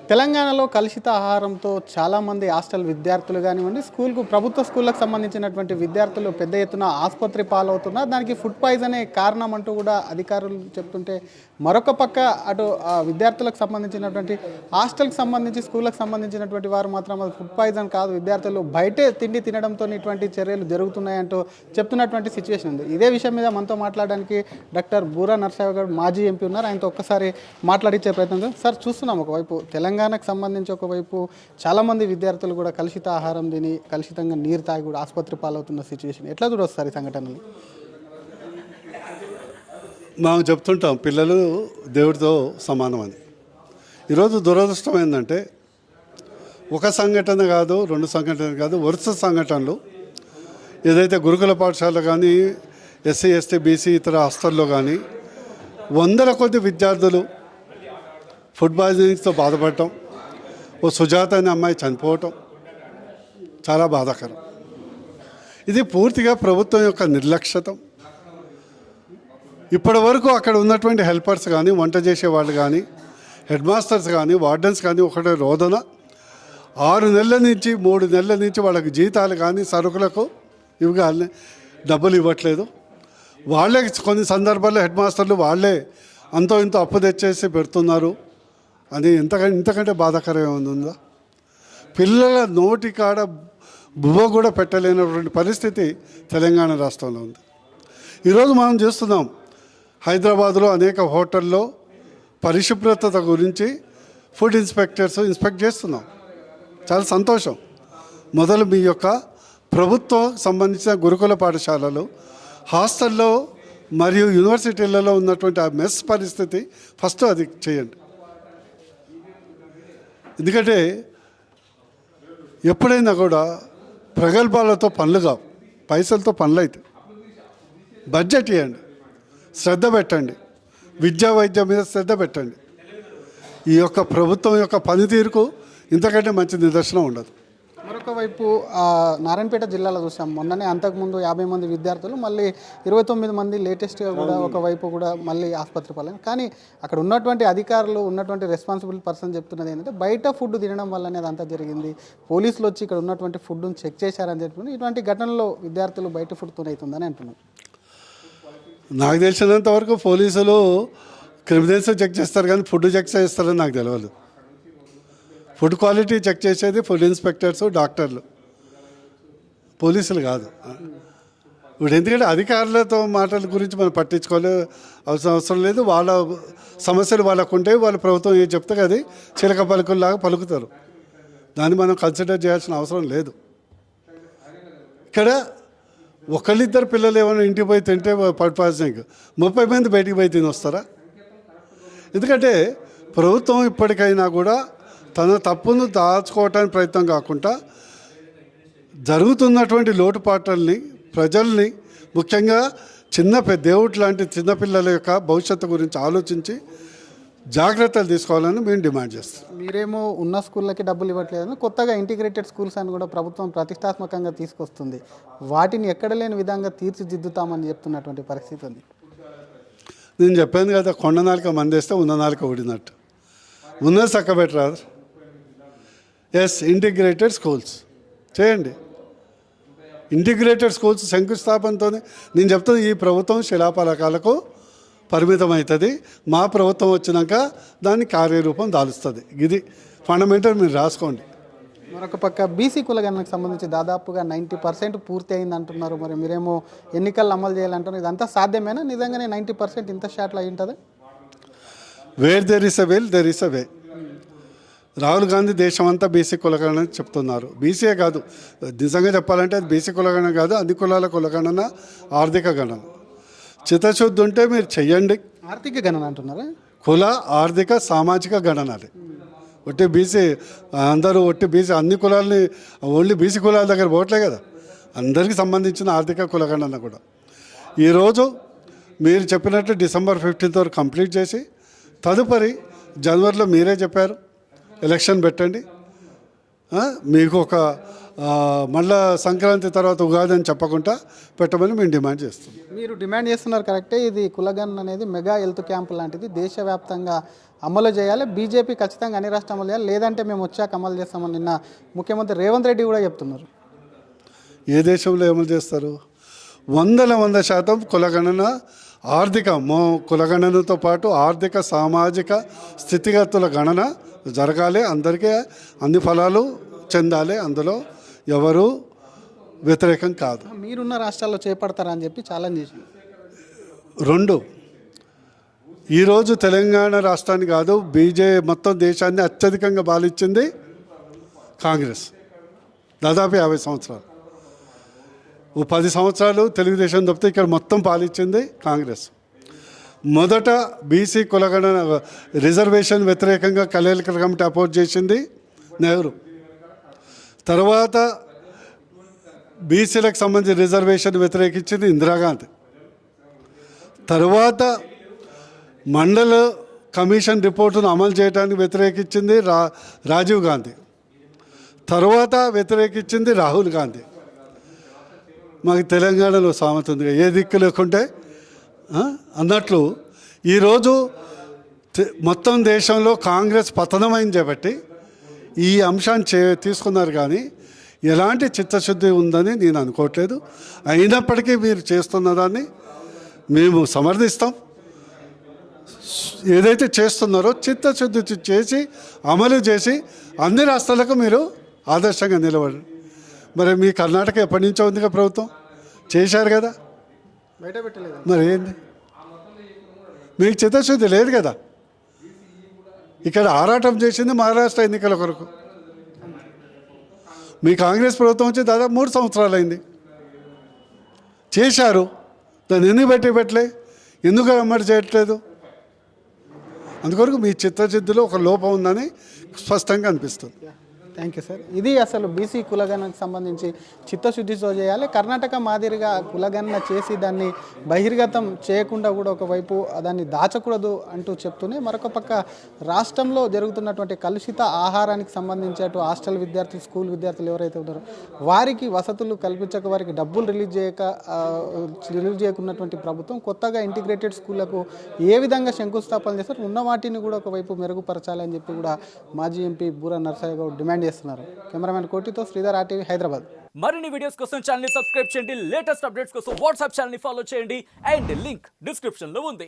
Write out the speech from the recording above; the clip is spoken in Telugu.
తెలంగాణలో కలుషిత ఆహారంతో చాలామంది హాస్టల్ విద్యార్థులు కానివ్వండి, ప్రభుత్వ స్కూళ్ళకు సంబంధించినటువంటి విద్యార్థులు పెద్ద ఎత్తున ఆసుపత్రి పాలవుతున్నారు. దానికి ఫుడ్ పాయిజనే కారణం అంటూ కూడా అధికారులు చెప్తుంటే, మరొక పక్క అటు విద్యార్థులకు సంబంధించినటువంటి హాస్టల్కి సంబంధించి స్కూళ్ళకు సంబంధించినటువంటి వారు మాత్రం అది ఫుడ్ పాయిజన్ కాదు, విద్యార్థులు బయటే తిండి తినడంతో ఇటువంటి చర్యలు జరుగుతున్నాయంటూ చెప్తున్నటువంటి సిచ్యువేషన్ ఉంది. ఇదే విషయం మీద మనతో మాట్లాడడానికి డాక్టర్ బూరా నర్సయ్య గారు మాజీ ఎంపీ ఉన్నారు. ఆయనతో ఒక్కసారి మాట్లాడించే ప్రయత్నం సార్. చూస్తున్నాం ఒకవైపు తెలంగాణకు సంబంధించి ఒకవైపు చాలామంది విద్యార్థులు కూడా కలుషిత ఆహారం తిని కలుషితంగా నీరు తాగి కూడా ఆసుపత్రి పాలవుతున్న సిచ్యువేషన్ ఎట్లా చూడొస్తారు ఈ సంఘటనలు? మనం చెప్తుంటాం పిల్లలు దేవుడితో సమానం అని. ఈరోజు దురదృష్టం ఏంటంటే ఒక సంఘటన కాదు, రెండు సంఘటనలు కాదు, వరుస సంఘటనలు ఏదైతే గురుకుల పాఠశాల కానీ ఎస్సీ ఎస్టీ బీసీ ఇతర హాస్టల్లో కానీ వందల కొద్ది విద్యార్థులు ఫుడ్ పాయిజనింగ్తో బాధపడటం, ఓ సుజాత అనే అమ్మాయి చనిపోవటం చాలా బాధాకరం. ఇది పూర్తిగా ప్రభుత్వం యొక్క నిర్లక్ష్యతం. ఇప్పటి వరకు అక్కడ ఉన్నటువంటి హెల్పర్స్ కానీ, వంట చేసేవాళ్ళు కానీ, హెడ్ మాస్టర్స్ కానీ, వార్డెన్స్ కానీ ఒకటే రోదన 6 నెలల నుంచి 3 నెలల నుంచి వాళ్ళకి జీతాలు కానీ సరుకులకు ఇవి కానీ డబ్బులు ఇవ్వట్లేదు. వాళ్ళే కొన్ని సందర్భాల్లో హెడ్ మాస్టర్లు వాళ్ళే అంతో ఇంతో అప్పు తెచ్చేసి పెడుతున్నారు అని ఇంతకంటే బాధాకరం ఉందా? పిల్లల నోటి కాడ బువ్వ కూడా పెట్టలేనటువంటి పరిస్థితి తెలంగాణ రాష్ట్రంలో ఉంది. ఈరోజు మనం చూస్తున్నాం, హైదరాబాద్లో అనేక హోటల్లో పరిశుభ్రత గురించి ఫుడ్ ఇన్స్పెక్టర్స్ ఇన్స్పెక్ట్ చేస్తున్నాం. చాలా సంతోషం. మొదలు మీ యొక్క ప్రభుత్వం సంబంధించిన గురుకుల పాఠశాలలు, హాస్టల్లో మరియు యూనివర్సిటీలలో ఉన్నటువంటి ఆ మెస్ పరిస్థితి ఫస్ట్ అది చేయండి. ఎందుకంటే ఎప్పుడైనా కూడా ప్రగల్భాలతో పనులు కావు, పైసలతో పనులు అయితే బడ్జెట్ ఇవ్వండి, శ్రద్ధ పెట్టండి, విద్యా వైద్యం మీద శ్రద్ధ పెట్టండి. ఈ యొక్క ప్రభుత్వం యొక్క పనితీరుకు ఇంతకంటే మంచి నిదర్శనం ఉండదు. మరొక వైపు నారాయణపేట జిల్లాలో చూసాం, మొన్ననే అంతకుముందు 50 మంది విద్యార్థులు, మళ్ళీ 29 మంది లేటెస్ట్గా కూడా ఒకవైపు కూడా మళ్ళీ ఆసుపత్రి పాలన. కానీ అక్కడ ఉన్నటువంటి అధికారులు, ఉన్నటువంటి రెస్పాన్సిబుల్ పర్సన్ చెప్తున్నది ఏంటంటే బయట ఫుడ్ తినడం వల్లనే అదంతా జరిగింది, పోలీసులు వచ్చి ఇక్కడ ఉన్నటువంటి ఫుడ్ను చెక్ చేశారని చెప్పి ఇటువంటి ఘటనలో విద్యార్థులు బయట ఫుడ్తో అవుతుందని అంటున్నారు. నాకు తెలిసినంత వరకు పోలీసులు క్రిమినల్స్ చెక్ చేస్తారు కానీ ఫుడ్ చెక్ చేస్తారని నాకు తెలియదు. ఫుడ్ క్వాలిటీ చెక్ చేసేది ఫుడ్ ఇన్స్పెక్టర్స్, డాక్టర్లు, పోలీసులు కాదు. ఇప్పుడు ఎందుకంటే అధికారులతో మాటల గురించి మనం పట్టించుకోలే అవసరం లేదు. వాళ్ళ సమస్యలు వాళ్ళకు ఉంటే వాళ్ళు ప్రభుత్వం ఏం చెప్తే అది చిలక పలుకుల్లాగా పలుకుతారు. దాన్ని మనం కన్సిడర్ చేయాల్సిన అవసరం లేదు. ఇక్కడ ఒకళ్ళిద్దరు పిల్లలు ఏమైనా ఇంటికి పోయి తింటే ఫుడ్ పాయిజనింగ్, 30 మంది బయటికి పోయి తిని వస్తారా? ఎందుకంటే ప్రభుత్వం ఇప్పటికైనా కూడా తన తప్పును దాచుకోవటానికి ప్రయత్నం కాకుండా జరుగుతున్నటువంటి లోటుపాట్లని, ప్రజల్ని, ముఖ్యంగా దేవుడు లాంటి చిన్నపిల్లల యొక్క భవిష్యత్తు గురించి ఆలోచించి జాగ్రత్తలు తీసుకోవాలని మేము డిమాండ్ చేస్తాం. మీరేమో ఉన్న స్కూళ్ళకి డబ్బులు ఇవ్వట్లేదని కొత్తగా ఇంటిగ్రేటెడ్ స్కూల్స్ అని కూడా ప్రభుత్వం ప్రతిష్టాత్మకంగా తీసుకొస్తుంది, వాటిని ఎక్కడ లేని విధంగా తీర్చిదిద్దుతామని చెప్తున్నటువంటి పరిస్థితి ఉంది. నేను చెప్పాను కదా, కొండ నాలుక మందేస్తే ఉన్న నాలుక ఊడినట్టు. ఉన్నది చక్కబెట్టరాదు. ఇంటిగ్రేటెడ్ స్కూల్స్ చేయండి. ఇంటిగ్రేటెడ్ స్కూల్స్ శంకుస్థాపనతో నేను చెప్తాను, ఈ ప్రభుత్వం శిలాఫలకాలకు పరిమితం అవుతుంది. మా ప్రభుత్వం వచ్చినాక దాన్ని కార్యరూపం దాలుస్తుంది. ఇది ఫండమెంటల్, మీరు రాసుకోండి. మరొక పక్క బీసీ కులగణనకు సంబంధించి దాదాపుగా 90% పూర్తి అయింది అంటున్నారు. మరి మీరేమో ఎన్నికలు అమలు చేయాలంటున్నారు, ఇదంతా సాధ్యమేనా? నిజంగానే 90% ఇంత షార్ట్లో అయి ఉంటుందా? Where there is a will there is a way. Rahul Gandhi దేశమంతా బీసీ కులగణన చెప్తున్నారు. బీసీఏ కాదు, నిజంగా చెప్పాలంటే అది బీసీ కులగణన కాదు, అన్ని కులాల కులగణన, ఆర్థిక గణన. చిత్తశుద్ధి ఉంటే మీరు చెయ్యండి. ఆర్థిక గణన అంటున్నారా? కుల, ఆర్థిక, సామాజిక గణనాలు. ఒట్టి బీసీ అందరూ ఒట్టి బీసీ అన్ని కులాలని ఓన్లీ బీసీ కులాల దగ్గర పోవట్లే కదా, అందరికీ సంబంధించిన ఆర్థిక కులగణన కూడా ఈరోజు మీరు చెప్పినట్టు December 15 వరకు కంప్లీట్ చేసి తదుపరి జనవరిలో మీరే చెప్పారు ఎలక్షన్ పెట్టండి. మీకు ఒక మళ్ళా సంక్రాంతి తర్వాత ఉగాది అని చెప్పకుండా పెట్టమని మేము డిమాండ్ చేస్తున్నాం. మీరు డిమాండ్ చేస్తున్నారు కరెక్టే. ఇది కులగణన అనేది మెగా హెల్త్ క్యాంప్ లాంటిది, దేశవ్యాప్తంగా అమలు చేయాలి, బీజేపీ ఖచ్చితంగా అన్ని రాష్ట్రాలు అమలు చేయాలి, లేదంటే మేము వచ్చాక అమలు చేస్తామని నిన్న ముఖ్యమంత్రి రేవంత్ రెడ్డి కూడా చెప్తున్నారు. ఏ దేశంలో అమలు చేస్తారు? 100% కులగణన, కులగణనతో పాటు ఆర్థిక సామాజిక స్థితిగతుల గణన జరగాలి, అందరికీ అన్ని ఫలాలు చెందాలి, అందులో ఎవరు వ్యతిరేకం కాదు. మీరున్న రాష్ట్రాల్లో చేపడతారా అని చెప్పి ఛాలెంజ్ చేసింది. 2, ఈరోజు తెలంగాణ రాష్ట్రాన్ని కాదు మొత్తం దేశాన్ని అత్యధికంగా పాలించింది కాంగ్రెస్, దాదాపు 50 సంవత్సరాలు. 10 సంవత్సరాలు తెలుగుదేశం తప్పితే ఇక్కడ మొత్తం పాలించింది కాంగ్రెస్. మొదట బీసీ కులగణన రిజర్వేషన్ వ్యతిరేకంగా కలేకర్ కమిటీ అపోజ్ చేసింది నెహ్రూ. తర్వాత బీసీలకు సంబంధించి రిజర్వేషన్ వ్యతిరేకించింది ఇందిరాగాంధీ. తర్వాత మండల కమిషన్ రిపోర్టును అమలు చేయడానికి వ్యతిరేకించింది రాజీవ్ గాంధీ. తర్వాత వ్యతిరేకించింది రాహుల్ గాంధీ. మాకు తెలంగాణలో సామెత ఉంది, ఏ దిక్కు లేకుంటే అన్నట్లు ఈరోజు మొత్తం దేశంలో కాంగ్రెస్ పతనమైంది కాబట్టి ఈ అంశాన్ని తీసుకున్నారు, కానీ ఎలాంటి చిత్తశుద్ధి ఉందని నేను అనుకోవట్లేదు. అయినప్పటికీ మీరు చేస్తున్న దాన్ని మేము సమర్థిస్తాం. ఏదైతే చేస్తున్నారో చిత్తశుద్ధి చేసి అమలు చేసి అన్ని రాష్ట్రాలకు మీరు ఆదర్శంగా నిలబడండి. మరి మీ కర్ణాటక ఎప్పటి నుంచో ఉందిగా ప్రభుత్వం, చేశారు కదా, బయట పెట్టలేదు. మరి ఏంది? మీకు చిత్తశుద్ధి లేదు కదా. ఇక్కడ ఆరాటం చేసింది మహారాష్ట్ర ఎన్నికల కొరకు. మీ కాంగ్రెస్ ప్రభుత్వం వచ్చి దాదాపు 3 సంవత్సరాలు అయింది, చేశారు. దాన్ని ఎందుకు పెట్టలే, ఎందుకు అమ్మడి చేయట్లేదు? అందుకొరకు మీ చిత్తశుద్ధిలో ఒక లోపం ఉందని స్పష్టంగా అనిపిస్తుంది. Thank you sir. ఇది అసలు బీసీ కులగణనకు సంబంధించి చిత్తశుద్ధితో చేయాలి. కర్ణాటక మాదిరిగా కులగణన చేసి దాన్ని బహిర్గతం చేయకుండా కూడా ఒకవైపు దాన్ని దాచకూడదు అంటూ చెప్తూనే మరొక పక్క రాష్ట్రంలో జరుగుతున్నటువంటి కలుషిత ఆహారానికి సంబంధించి అటు హాస్టల్ విద్యార్థులు, స్కూల్ విద్యార్థులు ఎవరైతే ఉన్నారో వారికి వసతులు కల్పించక, వారికి డబ్బులు రిలీజ్ చేయకున్నటువంటి ప్రభుత్వం కొత్తగా ఇంటిగ్రేటెడ్ స్కూళ్లకు ఏ విధంగా శంకుస్థాపన చేస్తారు, ఉన్న వాటిని కూడా ఒకవైపు మెరుగుపరచాలని చెప్పి కూడా మాజీ ఎంపీ బూర నర్సయ్య గౌడ్ డిమాండ్ చేస్తున్నారు. కెమెరామెన్ కోటితో శ్రీధర్, RTV, హైదరాబాద్. మరిన్ని వీడియోస్ కోసం ఛానల్ ని సబ్స్క్రైబ్ చేయండి, లేటెస్ట్ అప్డేట్స్ కోసం వాట్సాప్ ఛానల్ ని ఫాలో చేయండి అండ్ లింక్ డిస్క్రిప్షన్ లో ఉంది.